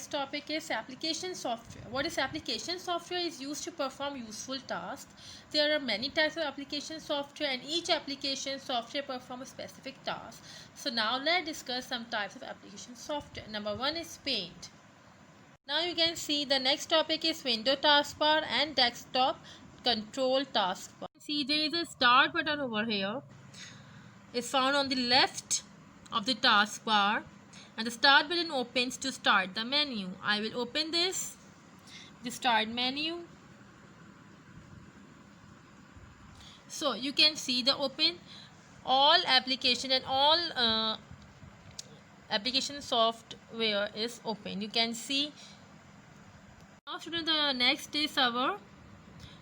next topic is application software. What is application software? Is used to perform useful tasks. There are many types of application software and each application software performs a specific task. So now let's discuss some types of application software. Number one is Paint. Now you can see the next topic is window taskbar and desktop control taskbar. See, there is a start button over here. It's found on the left of the taskbar, and the start button opens to start the menu. I will open this, the start menu. So you can see the open all application and all application software is open. You can see. Now student, the next is our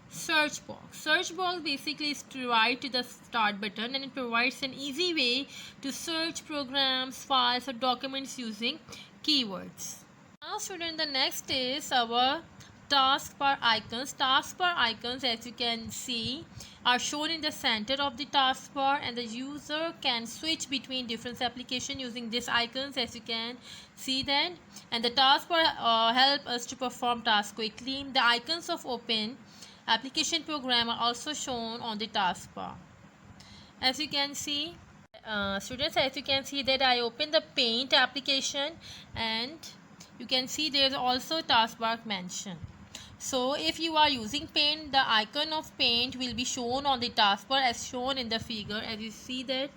search box. Search box basically is right to the start button, and it provides an easy way to search programs, files or documents using keywords. Now student, the next is our taskbar icons. Taskbar icons, as you can see, are shown in the center of the taskbar, and the user can switch between different applications using these icons, as you can see that. And the taskbar help us to perform tasks quickly. The icons of open application program are also shown on the taskbar. As you can see, students, as you can see that I open the Paint application, and you can see there is also taskbar mentioned. So if you are using Paint, the icon of Paint will be shown on the taskbar as shown in the figure. As you see that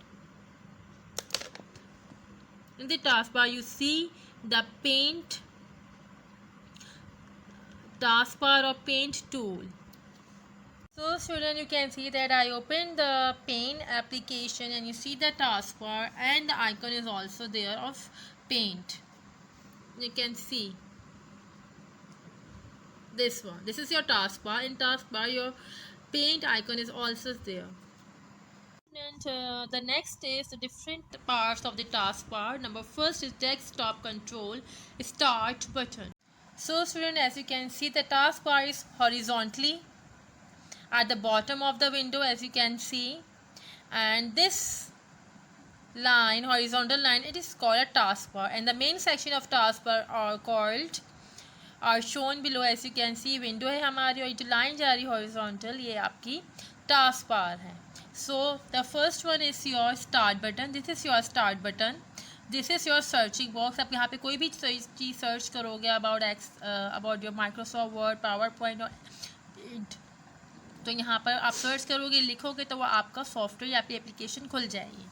in the taskbar, you see the Paint taskbar or Paint tool. So student, you can see that I opened the Paint application, and you see the taskbar and the icon is also there of Paint. You can see this one. This is your taskbar. In taskbar, your Paint icon is also there. And the next is the different parts of the taskbar. Number first is desktop control start button. So student, as you can see, the taskbar is horizontally at the bottom of the window, as you can see, and this line, horizontal line, it is called a taskbar, and the main section of taskbar are shown below. As you can see, window है हमारी, और ये जो line जा रही horizontal, ये आपकी taskbar है. So the first one is your start button. This is your start button. This is your searching box. आप यहाँ पे कोई भी चीज़ सर्च करोगे about your Microsoft Word, PowerPoint और तो यहाँ पर आप सर्च करोगे, लिखोगे, तो वो आपका सॉफ्टवेयर या आपकी एप्लीकेशन खुल जाएगी.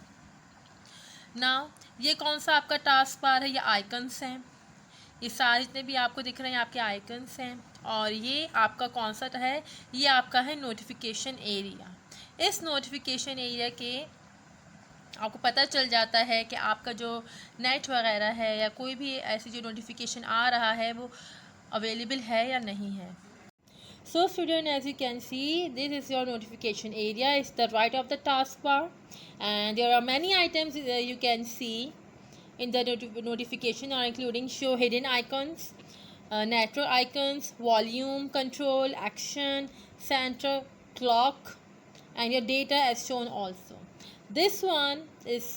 नाउ ये कौन सा आपका टास्क बार है? ये आइकन्स हैं. ये सारे जितने भी आपको दिख रहे हैं आपके आइकन्स हैं. और ये आपका कौन सा है? ये आपका है नोटिफिकेशन एरिया. इस नोटिफिकेशन एरिया के आपको पता चल जाता है कि आपका जो नेट वगैरह है या कोई भी ऐसी जो नोटिफिकेशन आ रहा है वो अवेलेबल है या नहीं है. So student, as you can see, this is your notification area. It's the right of the taskbar, and there are many items you can see in the notification, are including show hidden icons, network icons, volume control, action center, clock, and your data as shown also. This one is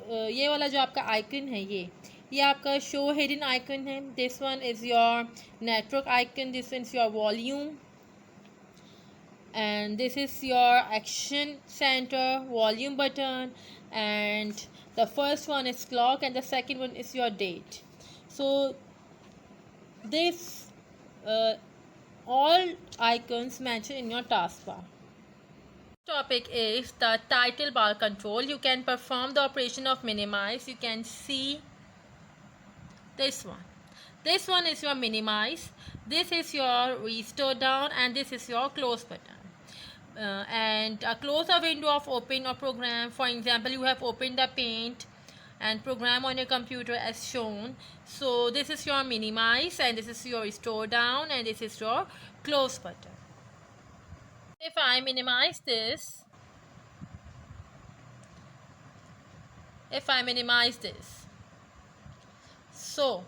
ये वाला जो आपका icon है, ये आपका show hidden icon है. This one is your network icon. This one is your volume, and this is your action centre, volume button, and the first one is clock, and the second one is your date. So this all icons mentioned in your taskbar. Topic is the title bar control. You can perform the operation of minimize. You can see this one is your minimize, this is your restore down, and this is your close button. And close a window of open or program. For example, you have opened the Paint and program on your computer as shown. So this is your minimize, and this is your restore down, and this is your close button. If I minimize this, so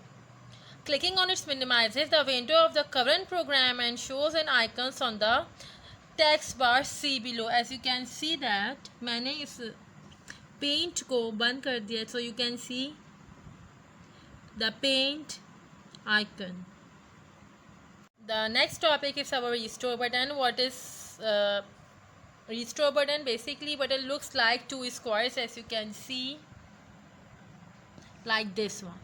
clicking on it minimizes the window of the current program and shows an icons on the text bar see below. As you can see that मैंने इस Paint को बंद कर दिया, so you can see the Paint icon. The next topic is our restore button. What is restore button? Basically button looks like two squares, as you can see, like this one,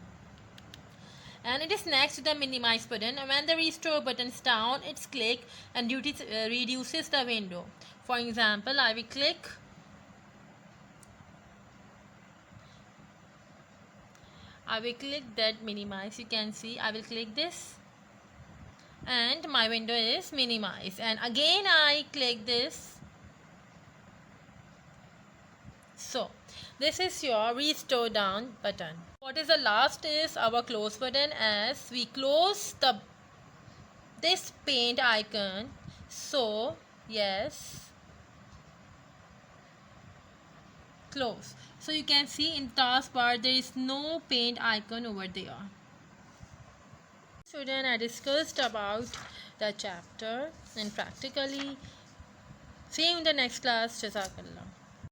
and it is next to the minimize button. And when the restore button is down, it's click and reduces the window. For example, I will click, that minimize. You can see I will click this and my window is minimized, and again I click this. So this is your restore down button. What is the last is our close button, as we close this paint icon. So yes, close. So you can see in taskbar there is no paint icon over there. Student, I discussed about the chapter and practically. See you in the next class. Jazakallah.